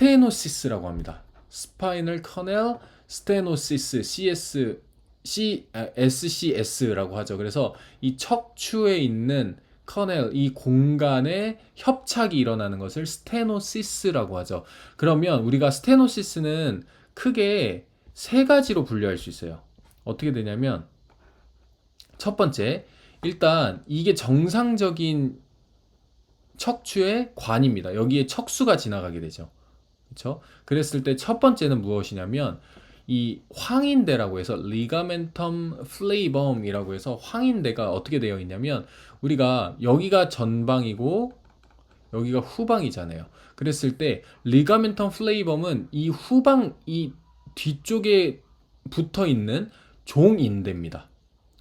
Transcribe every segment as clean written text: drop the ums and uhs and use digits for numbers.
스테노시스라고 합니다. 스파이널 커넬 스테노시스 SCS라고 하죠. 그래서 이 척추에 있는 커넬, 이 공간에 협착이 일어나는 것을 스테노시스라고 하죠. 그러면 우리가 스테노시스는 크게 세 가지로 분류할 수 있어요. 어떻게 되냐면 첫 번째, 일단 이게 정상적인 척추의 관입니다. 여기에 척수가 지나가게 되죠. 그렇죠? 그랬을 때 첫 번째는 무엇이냐면 이 황인대라고 해서 리가멘텀 플레이범이라고 해서 황인대가 어떻게 되어 있냐면 우리가 여기가 전방이고 여기가 후방이잖아요. 그랬을 때 리가멘텀 플레이범은 이 후방 이 뒤쪽에 붙어 있는 종인대입니다.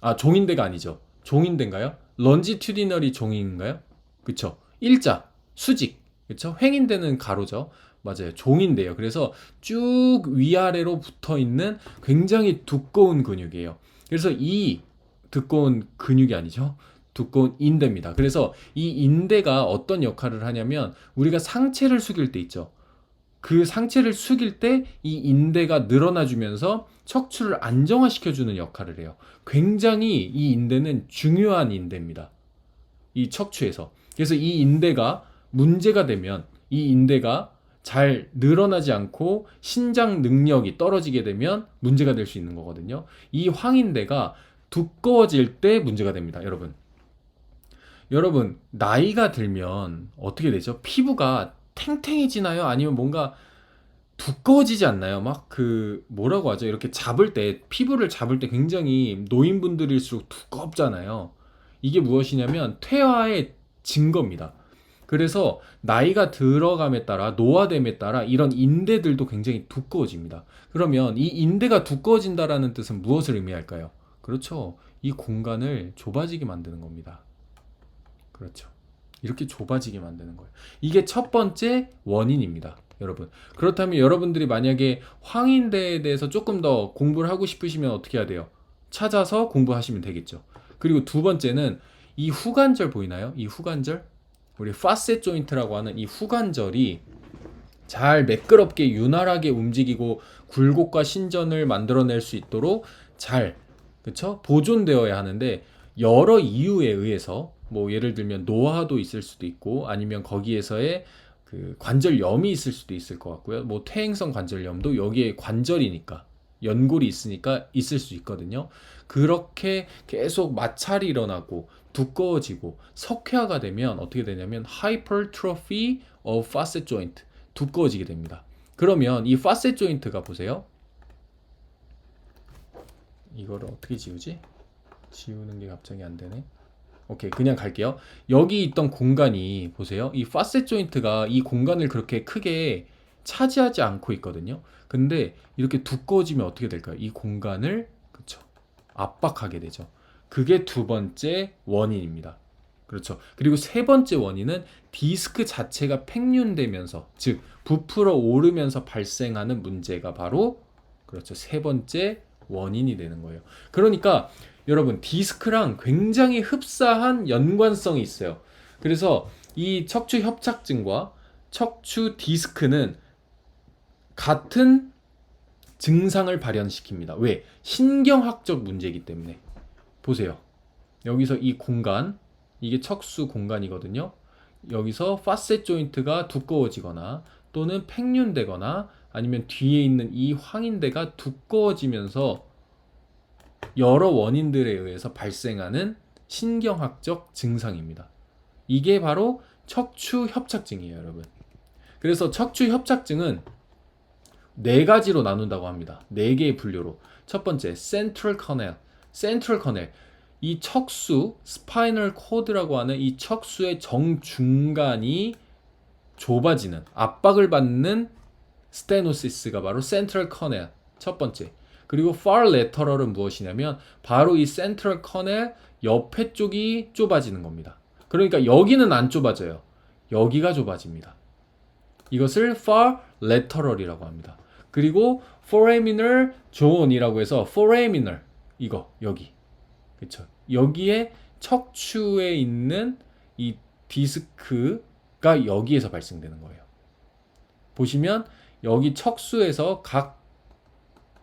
아, 종인대가 아니죠. 종인대인가요? 런지튜디널이 종인가요? 그쵸? 일자, 수직. 그쵸? 횡인대는 가로죠. 맞아요. 종인대요. 그래서 쭉 위아래로 붙어 있는 굉장히 두꺼운 근육이에요. 그래서 이 두꺼운 근육이 아니죠. 두꺼운 인대입니다. 그래서 이 인대가 어떤 역할을 하냐면 우리가 상체를 숙일 때 있죠. 그 상체를 숙일 때 이 인대가 늘어나 주면서 척추를 안정화시켜주는 역할을 해요. 굉장히 이 인대는 중요한 인대입니다. 이 척추에서. 그래서 이 인대가 문제가 되면 이 인대가 잘 늘어나지 않고 신장 능력이 떨어지게 되면 문제가 될 수 있는 거거든요. 이 황인대가 두꺼워질 때 문제가 됩니다. 여러분, 나이가 들면 어떻게 되죠? 피부가 탱탱해지나요? 아니면 뭔가 두꺼워지지 않나요? 막 뭐라고 하죠? 이렇게 잡을 때, 피부를 잡을 때 굉장히 노인분들일수록 두껍잖아요. 이게 무엇이냐면 퇴화의 증거입니다. 그래서 나이가 들어감에 따라, 노화됨에 따라 이런 인대들도 굉장히 두꺼워집니다. 그러면 이 인대가 두꺼워진다라는 뜻은 무엇을 의미할까요? 그렇죠. 이 공간을 좁아지게 만드는 겁니다. 그렇죠. 이렇게 좁아지게 만드는 거예요. 이게 첫 번째 원인입니다. 여러분. 그렇다면 여러분들이 만약에 황인대에 대해서 조금 더 공부를 하고 싶으시면 어떻게 해야 돼요? 찾아서 공부하시면 되겠죠. 그리고 두 번째는 이 후관절 보이나요? 이 후관절? 우리 파셋 조인트라고 하는 이 후관절이 잘 매끄럽게 윤활하게 움직이고 굴곡과 신전을 만들어낼 수 있도록 잘, 그쵸? 보존되어야 하는데 여러 이유에 의해서 뭐 예를 들면 노화도 있을 수도 있고 아니면 거기에서의 관절염이 있을 수도 있을 것 같고요. 뭐 퇴행성 관절염도 여기에 관절이니까 연골이 있으니까 있을 수 있거든요. 그렇게 계속 마찰이 일어나고 두꺼워지고 석회화가 되면 어떻게 되냐면 hypertrophy of facet joint 두꺼워지게 됩니다. 그러면 이 facet joint가 보세요. 이거를 어떻게 지우지? 지우는 게 갑자기 안 되네. 오케이, 그냥 갈게요. 여기 있던 공간이 보세요. 이 파셋 조인트가 이 공간을 그렇게 크게 차지하지 않고 있거든요. 근데 이렇게 두꺼워지면 어떻게 될까요? 이 공간을 그쵸 압박하게 되죠. 그게 두 번째 원인입니다. 그렇죠. 그리고 세 번째 원인은 디스크 자체가 팽윤되면서 즉 부풀어 오르면서 발생하는 문제가 바로 그렇죠. 세 번째 원인이 되는 거예요. 그러니까 여러분 디스크랑 굉장히 흡사한 연관성이 있어요. 그래서 이 척추 협착증과 척추 디스크는 같은 증상을 발현시킵니다. 왜? 신경학적 문제이기 때문에. 보세요. 여기서 이 공간, 이게 척수 공간이거든요. 여기서 파셋 조인트가 두꺼워지거나 또는 팽윤되거나 아니면 뒤에 있는 이 황인대가 두꺼워지면서 여러 원인들에 의해서 발생하는 신경학적 증상입니다. 이게 바로 척추 협착증이에요, 여러분. 그래서 척추 협착증은 네 가지로 나눈다고 합니다. 네 개의 분류로. 첫 번째, 센트럴 커넬. 센트럴 커넬. 이 척수, 스파이널 코드라고 하는 이 척수의 정중간이 좁아지는, 압박을 받는 스테노시스가 바로 센트럴 커넬. 첫 번째. 그리고 far lateral은 무엇이냐면 바로 이 central 커넬 옆에 쪽이 좁아지는 겁니다. 그러니까 여기는 안 좁아져요. 여기가 좁아집니다. 이것을 far lateral이라고 합니다. 그리고 foraminal zone이라고 해서 foraminal 이거 여기 그렇죠. 여기에 척추에 있는 이 디스크가 여기에서 발생되는 거예요. 보시면 여기 척수에서 각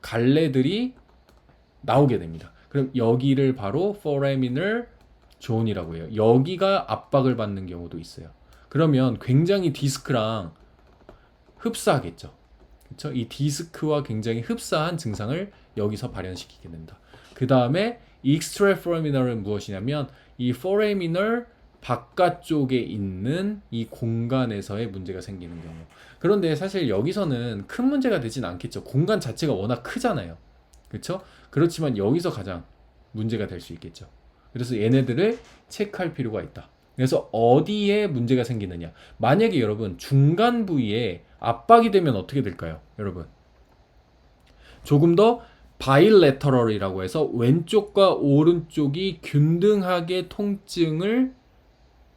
갈래들이 나오게 됩니다. 그럼 여기를 바로 foraminal zone이라고 해요. 여기가 압박을 받는 경우도 있어요. 그러면 굉장히 디스크랑 흡사하겠죠. 그렇죠? 이 디스크와 굉장히 흡사한 증상을 여기서 발현시키게 된다. 그 다음에 extraforaminal은 무엇이냐면 이 foraminal 바깥쪽에 있는 이 공간에서의 문제가 생기는 경우. 그런데 사실 여기서는 큰 문제가 되진 않겠죠. 공간 자체가 워낙 크잖아요. 그렇죠? 그렇지만 여기서 가장 문제가 될 수 있겠죠. 그래서 얘네들을 체크할 필요가 있다. 그래서 어디에 문제가 생기느냐. 만약에 여러분 중간 부위에 압박이 되면 어떻게 될까요? 여러분 조금 더 바일레터럴이라고 해서 왼쪽과 오른쪽이 균등하게 통증을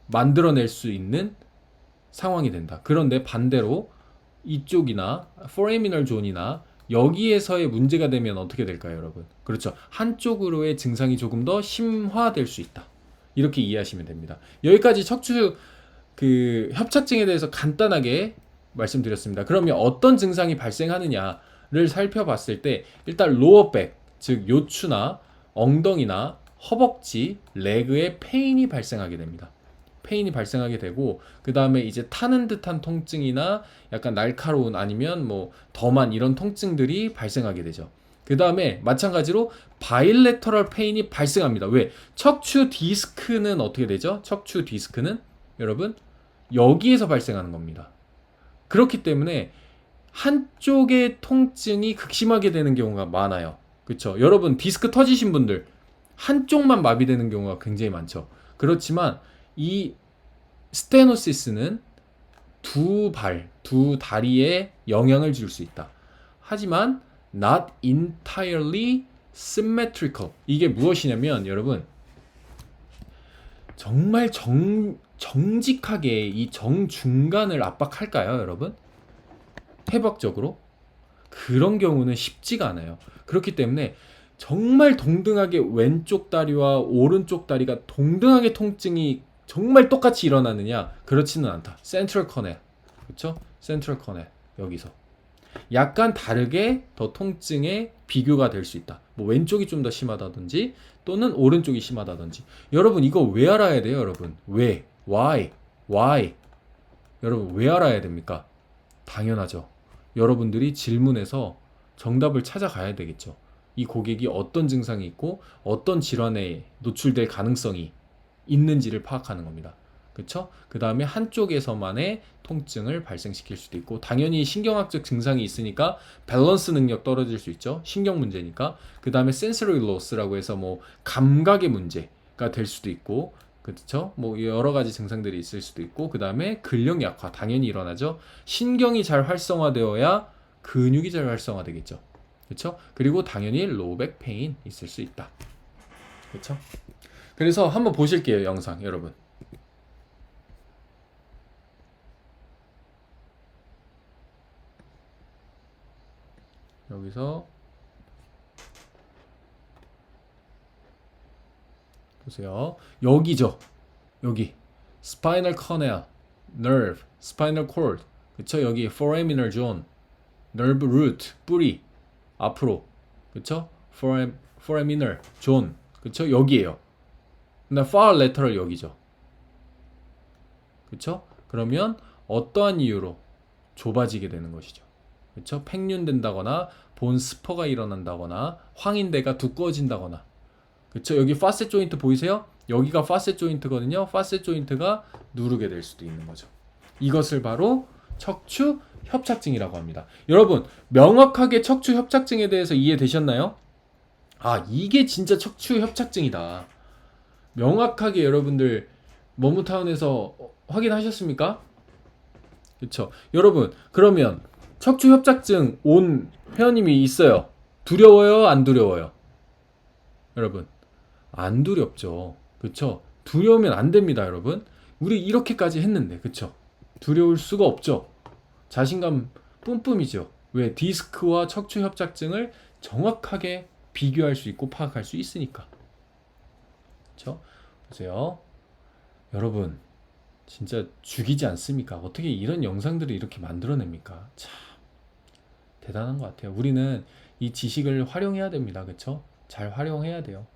만들어낼 수 있는 상황이 된다. 그런데 반대로 이쪽이나 foraminal zone이나 여기에서의 문제가 되면 어떻게 될까요, 여러분? 그렇죠. 한쪽으로의 증상이 조금 더 심화될 수 있다. 이렇게 이해하시면 됩니다. 여기까지 척추 협착증에 대해서 간단하게 말씀드렸습니다. 그러면 어떤 증상이 발생하느냐를 살펴봤을 때 일단 로어백, 즉 요추나 엉덩이나 허벅지, 레그에 페인이 발생하게 됩니다. 페인이 발생하게 되고 그 다음에 이제 타는 듯한 통증이나 약간 날카로운 아니면 뭐 덤한 이런 통증들이 발생하게 되죠. 그 다음에 마찬가지로 바일레터럴 페인이 발생합니다. 왜? 척추 디스크는 어떻게 되죠? 척추 디스크는 여러분 여기에서 발생하는 겁니다. 그렇기 때문에 한쪽의 통증이 극심하게 되는 경우가 많아요. 그렇죠? 여러분 디스크 터지신 분들 한쪽만 마비되는 경우가 굉장히 많죠. 그렇지만 이 스테노시스는 두 다리에 영향을 줄 수 있다. 하지만 not entirely symmetrical. 이게 무엇이냐면 여러분 정말 정직하게 이 정중간을 압박할까요, 여러분? 해박적으로? 그런 경우는 쉽지가 않아요. 그렇기 때문에 정말 동등하게 왼쪽 다리와 오른쪽 다리가 동등하게 통증이 정말 똑같이 일어나느냐? 그렇지는 않다. 센트럴 커넬. 그렇죠? 센트럴 커넬. 여기서. 약간 다르게 더 통증의 비교가 될 수 있다. 뭐 왼쪽이 좀 더 심하다든지 또는 오른쪽이 심하다든지. 여러분 이거 왜 알아야 돼요, 여러분? 왜? Why? 여러분 왜 알아야 됩니까? 당연하죠. 여러분들이 질문에서 정답을 찾아가야 되겠죠. 이 고객이 어떤 증상이 있고 어떤 질환에 노출될 가능성이 있는지를 파악하는 겁니다. 그렇죠? 그 다음에 한쪽에서만의 통증을 발생시킬 수도 있고 당연히 신경학적 증상이 있으니까 밸런스 능력 떨어질 수 있죠. 신경 문제니까. 그 다음에 sensory loss라고 해서 뭐 감각의 문제가 될 수도 있고 그렇죠? 뭐 여러 가지 증상들이 있을 수도 있고 그 다음에 근력 약화 당연히 일어나죠. 신경이 잘 활성화되어야 근육이 잘 활성화되겠죠. 그렇죠? 그리고 당연히 로우백 페인 있을 수 있다. 그렇죠? 그래서 한번 보실게요, 영상 여러분. 여기서 보세요. 여기죠. 여기 spinal canal, nerve, spinal cord. 그쵸? 여기 foraminal zone, nerve root, 뿌리 앞으로. 그쵸? foraminal zone. 그쵸? 여기에요. 근데 far lateral 여기죠. 그쵸? 그러면 어떠한 이유로 좁아지게 되는 것이죠. 그쵸? 팽윤된다거나 본 스퍼가 일어난다거나 황인대가 두꺼워진다거나 그쵸? 여기 파셋 조인트 보이세요? 여기가 파셋 조인트거든요. 파셋 조인트가 누르게 될 수도 있는 거죠. 이것을 바로 척추 협착증이라고 합니다. 여러분 명확하게 척추 협착증에 대해서 이해되셨나요? 아 이게 진짜 척추 협착증이다. 명확하게 여러분들 머무타운에서 확인하셨습니까? 그쵸? 여러분 그러면 척추 협착증 온 회원님이 있어요. 두려워요? 안 두려워요? 여러분 안 두렵죠. 그쵸? 두려우면 안 됩니다, 여러분. 우리 이렇게까지 했는데, 그쵸? 두려울 수가 없죠. 자신감 뿜뿜이죠. 왜? 디스크와 척추 협착증을 정확하게 비교할 수 있고 파악할 수 있으니까. 그쵸? 보세요. 여러분, 진짜 죽이지 않습니까? 어떻게 이런 영상들을 이렇게 만들어냅니까? 참 대단한 것 같아요. 우리는 이 지식을 활용해야 됩니다. 그쵸? 잘 활용해야 돼요.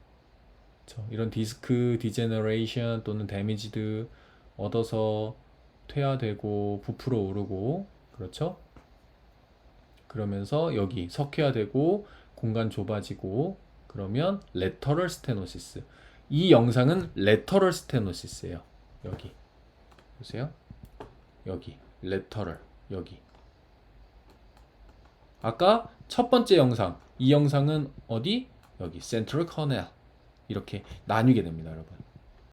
그쵸? 이런 디스크 디제너레이션 또는 데미지드 얻어서 퇴화되고 부풀어 오르고 그렇죠? 그러면서 여기 석회화되고 공간 좁아지고 그러면 레터럴 스테노시스. 이 영상은 레터럴 스테노시스예요. 여기 보세요. 여기 레터럴 여기. 아까 첫 번째 영상 이 영상은 어디? 여기 센트럴 커넬 이렇게 나뉘게 됩니다, 여러분.